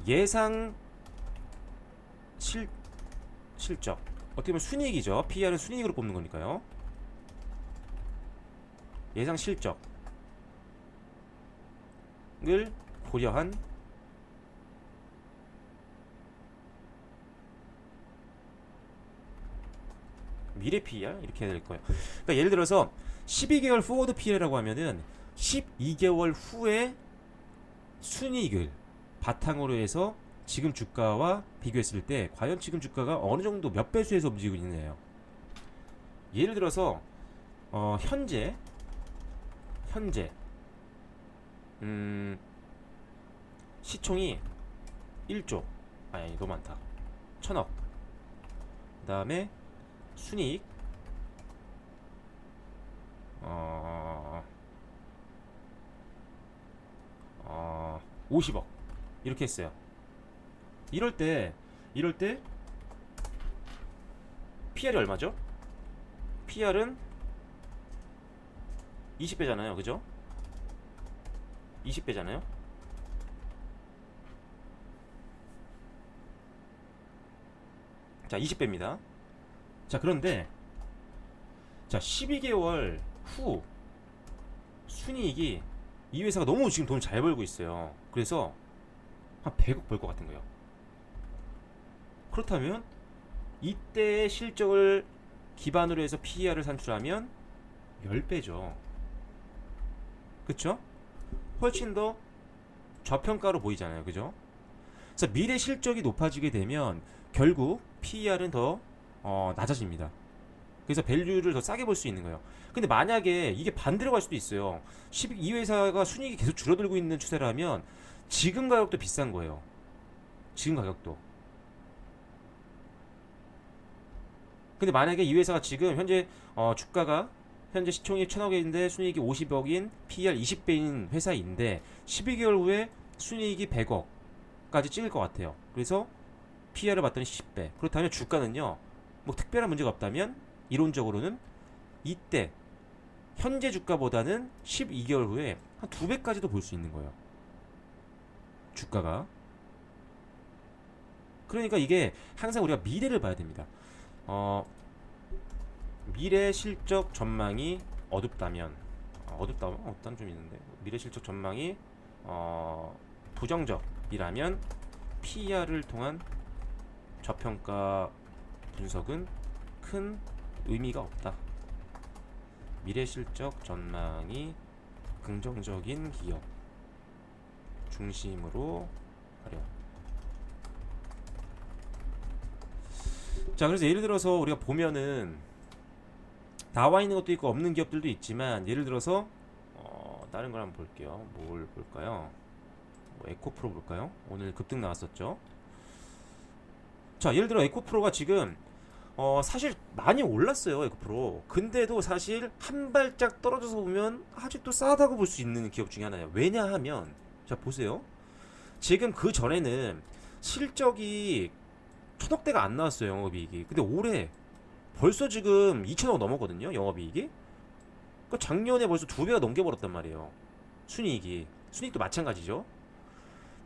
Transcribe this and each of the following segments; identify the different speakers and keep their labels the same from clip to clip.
Speaker 1: 예상 실적, 어떻게 보면 순이익이죠. PER은 순이익으로 뽑는 거니까요. 예상 실적을 고려한 미래 PER 이렇게 해야 될 거예요. 그러니까 예를 들어서 12개월 포워드 PER이라고 하면은 12개월 후에 순이익을 바탕으로 해서 지금 주가와 비교했을 때 과연 지금 주가가 어느 정도 몇 배수에서 움직이고 있느냐예요. 예를 들어서 현재 시총이 1조, 아니 너무 많다, 1000억. 그 다음에 순이익 50억 이렇게 했어요. 이럴 때 PR이 얼마죠? PR은 20배잖아요. 그죠? 20배잖아요. 자, 20배입니다. 자, 그런데 자, 12개월 후 순이익이, 이 회사가 너무 지금 돈 잘 벌고 있어요. 그래서 한 100억 벌 것 같은 거예요. 그렇다면 이때의 실적을 기반으로 해서 PER을 산출하면 10배죠. 그쵸? 훨씬 더 저평가로 보이잖아요. 그죠? 그래서 미래 실적이 높아지게 되면 결국 PER은 더 낮아집니다. 그래서 밸류를 더 싸게 볼 수 있는 거예요. 근데 만약에 이게 반대로 갈 수도 있어요. 이 회사가 순이익이 계속 줄어들고 있는 추세라면 지금 가격도 비싼 거예요. 지금 가격도. 근데 만약에 이 회사가 지금 현재 주가가 현재 시총이 1000억인데 순이익이 50억인 PER 20배인 회사인데 12개월 후에 순이익이 100억까지 찍을 것 같아요. 그래서 PER을 봤더니 10배. 그렇다면 주가는요, 뭐 특별한 문제가 없다면 이론적으로는 이때 현재 주가보다는 12개월 후에 한 2배까지도 볼 수 있는 거예요. 주가가. 그러니까 이게 항상 우리가 미래를 봐야 됩니다. 미래 실적 전망이 어둡다면, 어떤 좀 있는데, 미래 실적 전망이 부정적이라면 PER을 통한 저평가 분석은 큰 의미가 없다. 미래 실적 전망이 긍정적인 기업 중심으로 하려. 자, 그래서 예를 들어서 우리가 보면은 나와 있는 것도 있고 없는 기업들도 있지만, 예를 들어서 다른 걸 한번 볼게요. 뭘 볼까요? 뭐 에코프로 볼까요? 오늘 급등 나왔었죠. 자, 예를 들어 에코프로가 지금 사실 많이 올랐어요. 에코프로. 근데도 사실 한 발짝 떨어져서 보면 아직도 싸다고 볼 수 있는 기업 중에 하나예요. 왜냐하면 자, 보세요. 지금 그 전에는 실적이 1000억대가 안 나왔어요. 영업이익이. 근데 올해 벌써 지금 2000억 넘었거든요. 영업이익이. 그러니까 작년에 벌써 2배가 넘겨버렸단 말이에요. 순이익도 마찬가지죠.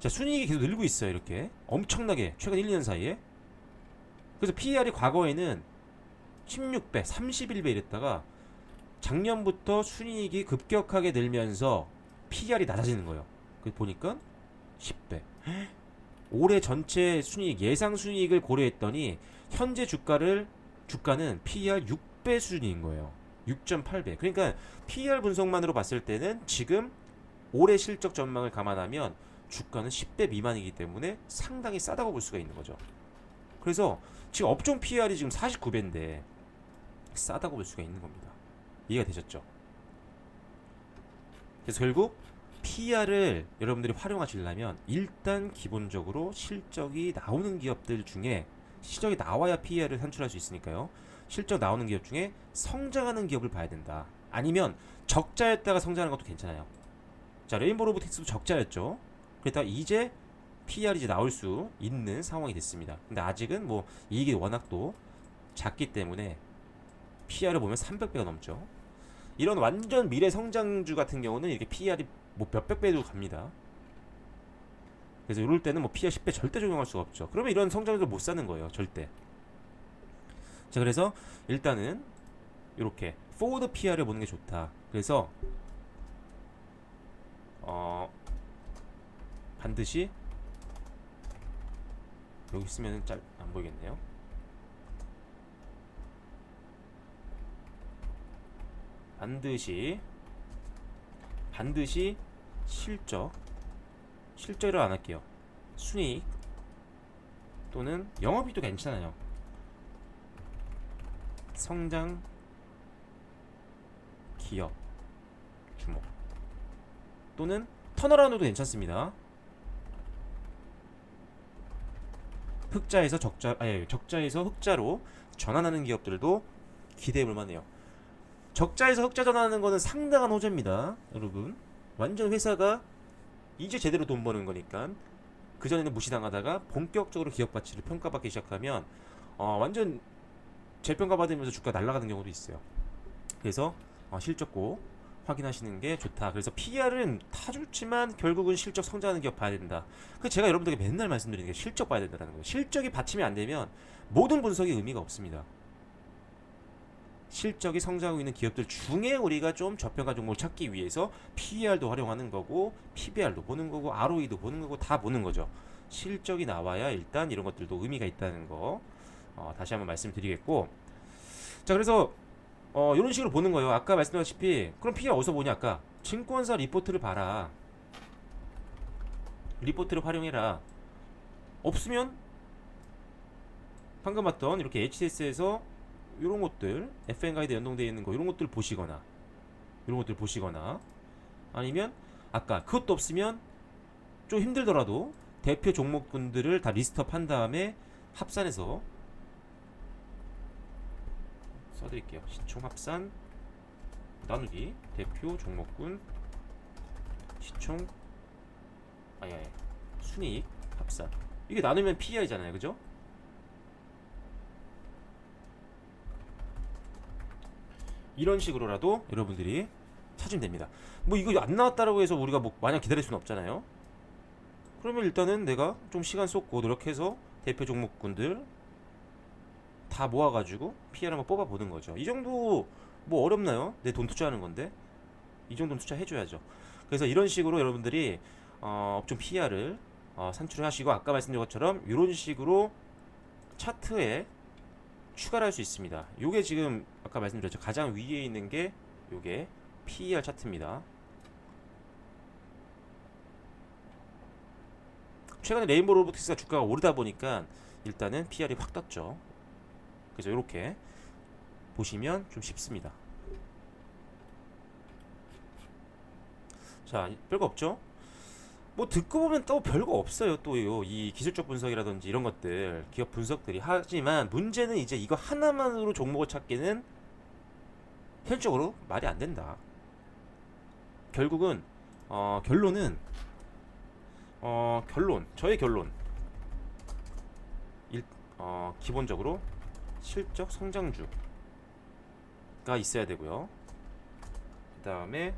Speaker 1: 자, 순이익이 계속 늘고 있어요. 이렇게 엄청나게 최근 1, 2년 사이에. 그래서 PER이 과거에는 16배, 31배 이랬다가 작년부터 순이익이 급격하게 늘면서 PER이 낮아지는 거예요. 그래서 보니까 10배. 올해 전체 순이익, 예상 순이익을 고려했더니 현재 주가는 PER 6배 수준인 거예요. 6.8배. 그러니까 PER 분석만으로 봤을 때는 지금 올해 실적 전망을 감안하면 주가는 10배 미만이기 때문에 상당히 싸다고 볼 수가 있는 거죠. 그래서 지금 업종 PER이 지금 49배인데 싸다고 볼 수가 있는 겁니다. 이해가 되셨죠? 그래서 결국 PER을 여러분들이 활용하시려면 일단 기본적으로 실적이 나오는 기업들 중에, 실적이 나와야 PER을 산출할 수 있으니까요. 실적 나오는 기업 중에 성장하는 기업을 봐야 된다. 아니면 적자였다가 성장하는 것도 괜찮아요. 자, 레인보우 로보틱스도 적자였죠. 그랬다가 이제 PER이 이제 나올 수 있는 상황이 됐습니다. 근데 아직은 뭐 이익이 워낙 또 작기 때문에 PER을 보면 300배가 넘죠. 이런 완전 미래 성장주 같은 경우는 이렇게 PER이 뭐 몇백 배도 갑니다. 그래서 이럴 때는 뭐 PR 10배 절대 적용할 수가 없죠. 그러면 이런 성장률을 못 사는 거예요, 절대. 자, 그래서 일단은 이렇게 forward PR을 보는 게 좋다. 그래서 반드시 여기 있으면 안 보이겠네요. 반드시 실적을 안 할게요. 순이익 또는 영업이익도 괜찮아요. 성장 기업 주목 또는 턴어라운드도 괜찮습니다. 적자에서 흑자로 전환하는 기업들도 기대해 볼 만해요. 적자에서 흑자 전환하는 거는 상당한 호재입니다, 여러분. 완전 회사가 이제 제대로 돈 버는 거니까. 그전에는 무시당하다가 본격적으로 기업 가치를 평가받기 시작하면 완전 재평가 받으면서 주가 날아가는 경우도 있어요. 그래서 실적고 확인하시는 게 좋다. 그래서 PR은 다 좋지만 결국은 실적 성장하는 기업 봐야 된다. 그 제가 여러분들에게 맨날 말씀드리는 게 실적 봐야 된다는 거예요. 실적이 받침이 안 되면 모든 분석이 의미가 없습니다. 실적이 성장하고 있는 기업들 중에 우리가 좀 저평가 종목을 찾기 위해서 PER도 활용하는 거고, PBR도 보는 거고, ROE도 보는 거고, 다 보는 거죠. 실적이 나와야 일단 이런 것들도 의미가 있다는 거 다시 한번 말씀드리겠고, 자, 그래서 이런 식으로 보는 거예요. 아까 말씀드렸다시피 그럼 PER 어디서 보냐? 아까 증권사 리포트를 봐라. 리포트를 활용해라. 없으면 방금 봤던 이렇게 HTS에서 이런 것들 FN 가이드 연동되어 있는 거 이런 것들 보시거나 아니면 아까 그것도 없으면 좀 힘들더라도 대표 종목군들을 다 리스트업 한 다음에 합산해서 써드릴게요. 시총 합산 나누기 대표 종목군 시총 순이익 합산, 이게 나누면 PER이잖아요, 그죠? 이런 식으로라도 여러분들이 찾으면 됩니다. 뭐 이거 안 나왔다라고 해서 우리가 뭐 마냥 기다릴 수는 없잖아요. 그러면 일단은 내가 좀 시간 쏟고 노력해서 대표 종목군들 다 모아가지고 PER 한번 뽑아보는 거죠. 이 정도 뭐 어렵나요? 내 돈 투자하는 건데 이 정도는 투자해줘야죠. 그래서 이런 식으로 여러분들이 업종 PER을 산출하시고 아까 말씀드린 것처럼 이런 식으로 차트에 추가를 할 수 있습니다. 요게 지금 아까 말씀드렸죠. 가장 위에 있는 게 요게 PER 차트입니다. 최근에 레인보우 로보틱스가 주가가 오르다 보니까 일단은 PER이 확 떴죠. 그래서 이렇게 보시면 좀 쉽습니다. 자, 별거 없죠? 뭐 듣고 보면 또 별거 없어요. 또요, 이 기술적 분석이라든지 이런 것들 기업 분석들이. 하지만 문제는 이제 이거 하나만으로 종목을 찾기는 현실적으로 말이 안 된다. 결국은 저의 결론 기본적으로 실적 성장주가 있어야 되고요. 그 다음에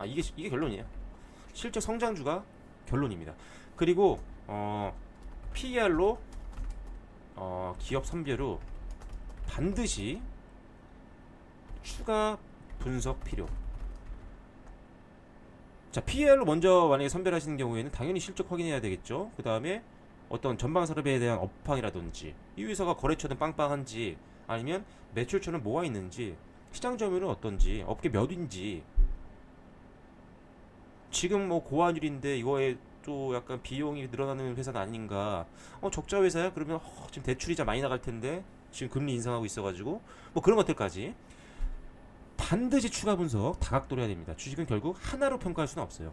Speaker 1: 이게 결론이에요. 실적 성장주가 결론입니다. 그리고 PER로 기업 선별후 반드시 추가 분석 필요. 자, PER로 먼저 만약에 선별하시는 경우에는 당연히 실적 확인해야 되겠죠. 그 다음에 어떤 전방 산업에 대한 업황이라든지 이 회사가 거래처는 빵빵한지 아니면 매출처는 뭐가 있는지 시장 점유율은 어떤지 업계 몇 위인지 지금 뭐 고환율인데 이거에 또 약간 비용이 늘어나는 회사는 아닌가. 적자 회사야? 그러면 지금 대출이자 많이 나갈 텐데 지금 금리 인상하고 있어가지고 뭐 그런 것들까지 반드시 추가 분석 다각도로 해야 됩니다. 주식은 결국 하나로 평가할 수는 없어요.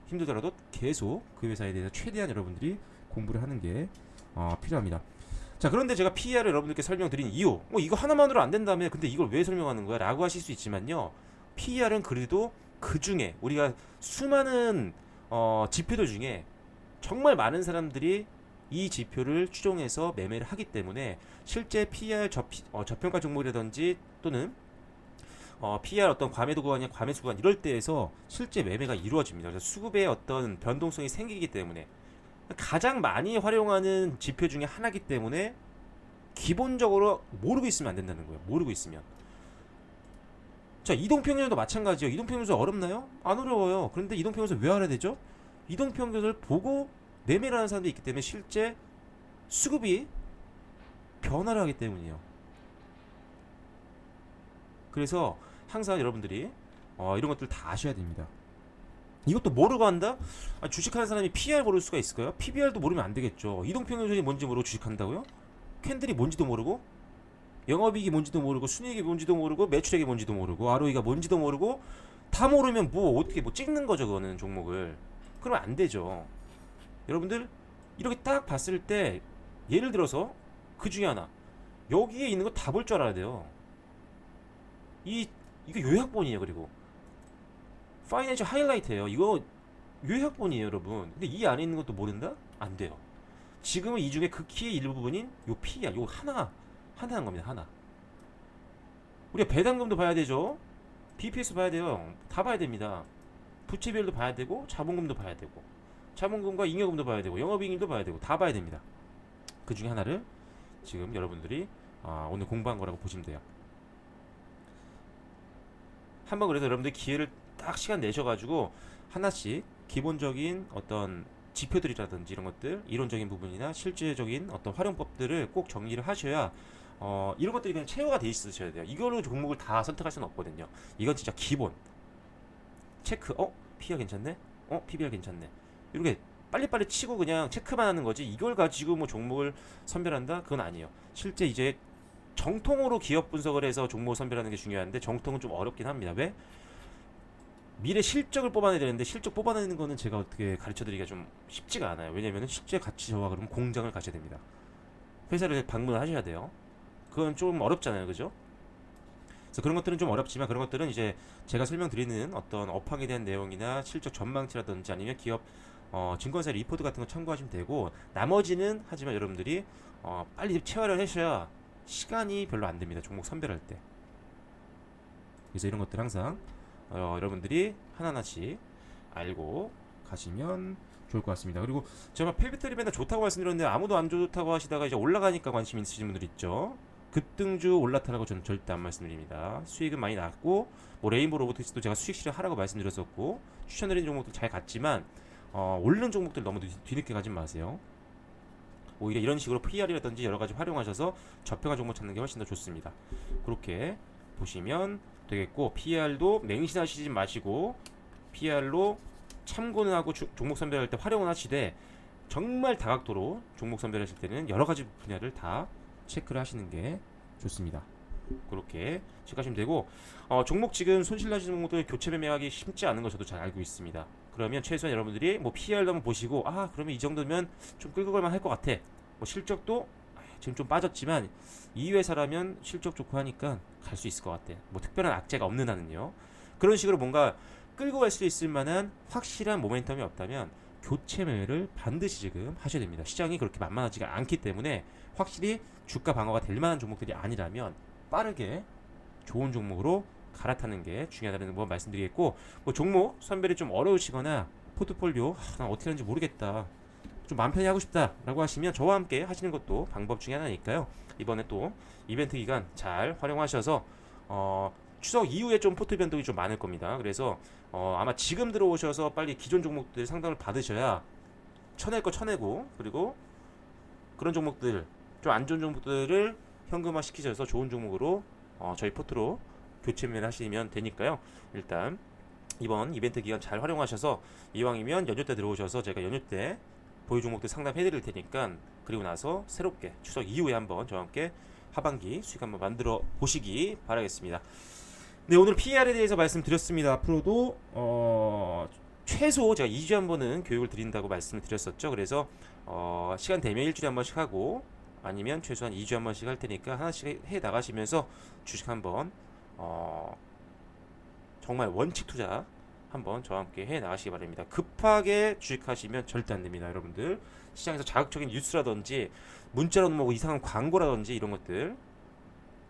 Speaker 1: 힘들더라도 계속 그 회사에 대해서 최대한 여러분들이 공부를 하는 게 필요합니다. 자, 그런데 제가 PER을 여러분들께 설명드린 이유, 이거 하나만으로 안 된다며 근데 이걸 왜 설명하는 거야? 라고 하실 수 있지만요, PER은 그래도 그 중에 우리가 수많은 지표들 중에 정말 많은 사람들이 이 지표를 추종해서 매매를 하기 때문에 실제 PER 저평가 종목이라든지 또는 PER 어떤 과매도 구간이나 과매수 구간 이럴 때에서 실제 매매가 이루어집니다. 그래서 수급의 어떤 변동성이 생기기 때문에 가장 많이 활용하는 지표 중에 하나이기 때문에 기본적으로 모르고 있으면 안 된다는 거예요. 모르고 있으면. 자, 이동평균도 마찬가지예요. 이동평균도 어렵나요? 안 어려워요. 그런데 이동평균도 왜 알아야 되죠? 이동평균을 보고 매매를 하는 사람도 있기 때문에 실제 수급이 변화를 하기 때문이에요. 그래서 항상 여러분들이 이런 것들 다 아셔야 됩니다. 이것도 모르고 한다? 주식하는 사람이 PER 모를 수가 있을까요? PBR도 모르면 안 되겠죠. 이동평균이 뭔지 모르고 주식한다고요? 캔들이 뭔지도 모르고, 영업이익이 뭔지도 모르고, 순이익이 뭔지도 모르고, 매출액이 뭔지도 모르고, ROE가 뭔지도 모르고, 다 모르면 뭐 어떻게 뭐 찍는 거죠, 그거는 종목을. 그러면 안 되죠. 여러분들 이렇게 딱 봤을 때 예를 들어서 그 중에 하나, 여기에 있는 거 다 볼 줄 알아야 돼요. 이거 요약본이에요. 그리고 파이낸셜 하이라이트예요. 이거 요약본이에요, 여러분. 근데 이 안에 있는 것도 모른다? 안 돼요. 지금은 이 중에 극히의 일부분인 요 P야. 요 하나 한 겁니다. 하나. 우리가 배당금도 봐야 되죠. BPS 봐야 돼요. 다 봐야 됩니다. 부채비율도 봐야 되고, 자본금도 봐야 되고, 자본금과 잉여금도 봐야 되고, 영업이익도 봐야 되고, 다 봐야 됩니다. 그 중에 하나를 지금 여러분들이 오늘 공부한 거라고 보시면 돼요. 한번 그래서 여러분들이 기회를 딱 시간 내셔가지고 하나씩 기본적인 어떤 지표들이라든지 이런 것들, 이론적인 부분이나 실제적인 어떤 활용법들을 꼭 정리를 하셔야 이런 것들이 그냥 체화가 돼 있으셔야 돼요. 이걸로 종목을 다 선택할 수는 없거든요. 이건 진짜 기본 체크. PER 괜찮네? PBR 괜찮네. 이렇게 빨리빨리 치고 그냥 체크만 하는 거지, 이걸 가지고 뭐 종목을 선별한다? 그건 아니에요. 실제 이제 정통으로 기업 분석을 해서 종목을 선별하는 게 중요한데, 정통은 좀 어렵긴 합니다. 왜? 미래 실적을 뽑아내야 되는데, 실적 뽑아내는 거는 제가 어떻게 가르쳐 드리기가 좀 쉽지가 않아요. 왜냐면 실제 같이 저와 그러면 공장을 가셔야 됩니다. 회사를 방문을 하셔야 돼요. 그건 좀 어렵잖아요. 그죠? 그래서 그런 것들은 좀 어렵지만, 그런 것들은 이제 제가 설명드리는 어떤 업황에 대한 내용이나 실적 전망치라든지 아니면 기업 증권사 리포트 같은 거 참고하시면 되고, 나머지는 하지만 여러분들이 빨리 체화를 하셔야 시간이 별로 안 됩니다. 종목 선별할 때. 그래서 이런 것들 항상 여러분들이 하나하나씩 알고 가시면 좋을 것 같습니다. 그리고 제가 페비트리 맨날 좋다고 말씀드렸는데 아무도 안 좋다고 하시다가 이제 올라가니까 관심 있으신 분들 있죠. 급등주 올라타라고 저는 절대 안 말씀드립니다. 수익은 많이 났고, 뭐 레인보우 로보틱스도 제가 수익 실현하라고 말씀드렸었고, 추천드린 종목들 잘 갔지만 오르는 종목들 너무 뒤늦게 가지 마세요. 오히려 이런 식으로 PR이라든지 여러 가지 활용하셔서 저평한 종목 찾는 게 훨씬 더 좋습니다. 그렇게 보시면 되겠고, PR도 맹신하시지 마시고 PR로 참고는 하고 종목 선별할 때 활용은 하시되, 정말 다각도로 종목 선별하실 때는 여러 가지 분야를 다 체크를 하시는 게 좋습니다. 그렇게 체크하시면 되고, 종목 지금 손실 나시는 종목들 교체 매매하기 쉽지 않은 거 저도 잘 알고 있습니다. 그러면 최소한 여러분들이 뭐 PR도 한번 보시고, 그러면 이 정도면 좀 끌고 갈만 할 것 같아. 뭐 실적도 지금 좀 빠졌지만 이 회사라면 실적 좋고 하니까 갈 수 있을 것 같아. 뭐 특별한 악재가 없는 한은요. 그런 식으로 뭔가 끌고 갈 수 있을 만한 확실한 모멘텀이 없다면 교체 매매를 반드시 지금 하셔야 됩니다. 시장이 그렇게 만만하지가 않기 때문에 확실히 주가 방어가 될 만한 종목들이 아니라면 빠르게 좋은 종목으로 갈아타는 게 중요하다는 거 말씀드리겠고, 뭐 종목 선별이 좀 어려우시거나 포트폴리오 난 어떻게 하는지 모르겠다, 좀 마음 편히 하고 싶다 라고 하시면 저와 함께 하시는 것도 방법 중에 하나니까요. 이번에 또 이벤트 기간 잘 활용하셔서 추석 이후에 좀 포트 변동이 좀 많을 겁니다. 그래서 아마 지금 들어오셔서 빨리 기존 종목들 상담을 받으셔야 쳐낼 거 쳐내고, 그리고 그런 종목들, 좀 안 좋은 종목들을 현금화 시키셔서 좋은 종목으로 저희 포트로 교체 매매를 하시면 되니까요. 일단 이번 이벤트 기간 잘 활용하셔서 이왕이면 연휴 때 들어오셔서 제가 연휴 때 보유 종목들 상담해 드릴 테니까, 그리고 나서 새롭게 추석 이후에 한번 저와 함께 하반기 수익 한번 만들어 보시기 바라겠습니다. 네, 오늘 PER에 대해서 말씀드렸습니다. 앞으로도 최소 제가 2주에 한 번은 교육을 드린다고 말씀을 드렸었죠. 그래서 시간 되면 일주일에 한 번씩 하고, 아니면 최소한 2주에 한 번씩 할 테니까 하나씩 해 나가시면서 주식 한번 정말 원칙 투자 한번 저와 함께 해 나가시기 바랍니다. 급하게 주식하시면 절대 안 됩니다. 여러분들 시장에서 자극적인 뉴스라든지 문자로 뭐 이상한 광고라든지 이런 것들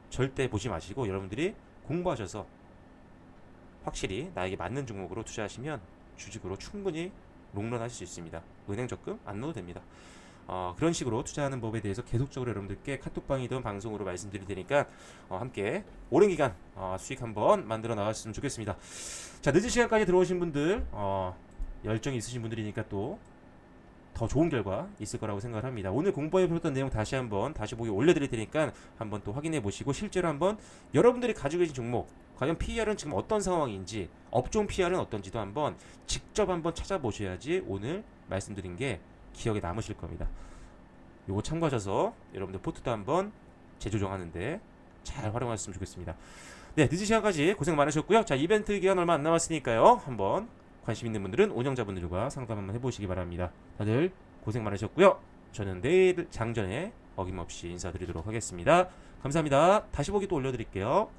Speaker 1: 절대 보지 마시고, 여러분들이 공부하셔서 확실히 나에게 맞는 종목으로 투자하시면 주식으로 충분히 롱런 하실 수 있습니다. 은행 적금 안 넣어도 됩니다. 그런 식으로 투자하는 법에 대해서 계속적으로 여러분들께 카톡방이든 방송으로 말씀드릴 테니까 함께 오랜 기간 수익 한번 만들어 나가셨으면 좋겠습니다. 자, 늦은 시간까지 들어오신 분들 열정이 있으신 분들이니까 또 더 좋은 결과 있을 거라고 생각을 합니다. 오늘 공부해 보셨던 내용 다시 보기 올려드릴 테니까 한번 또 확인해 보시고 실제로 한번 여러분들이 가지고 계신 종목 과연 PER은 지금 어떤 상황인지 업종 PER은 어떤지도 한번 직접 한번 찾아보셔야지 오늘 말씀드린 게 기억에 남으실 겁니다. 요거 참고하셔서 여러분들 포트도 한번 재조정하는데 잘 활용하셨으면 좋겠습니다. 네, 늦은 시간까지 고생 많으셨고요. 자, 이벤트 기간 얼마 안 남았으니까요. 한번 관심 있는 분들은 운영자분들과 상담 한번 해보시기 바랍니다. 다들 고생 많으셨고요. 저는 내일 장전에 어김없이 인사드리도록 하겠습니다. 감사합니다. 다시 보기 또 올려드릴게요.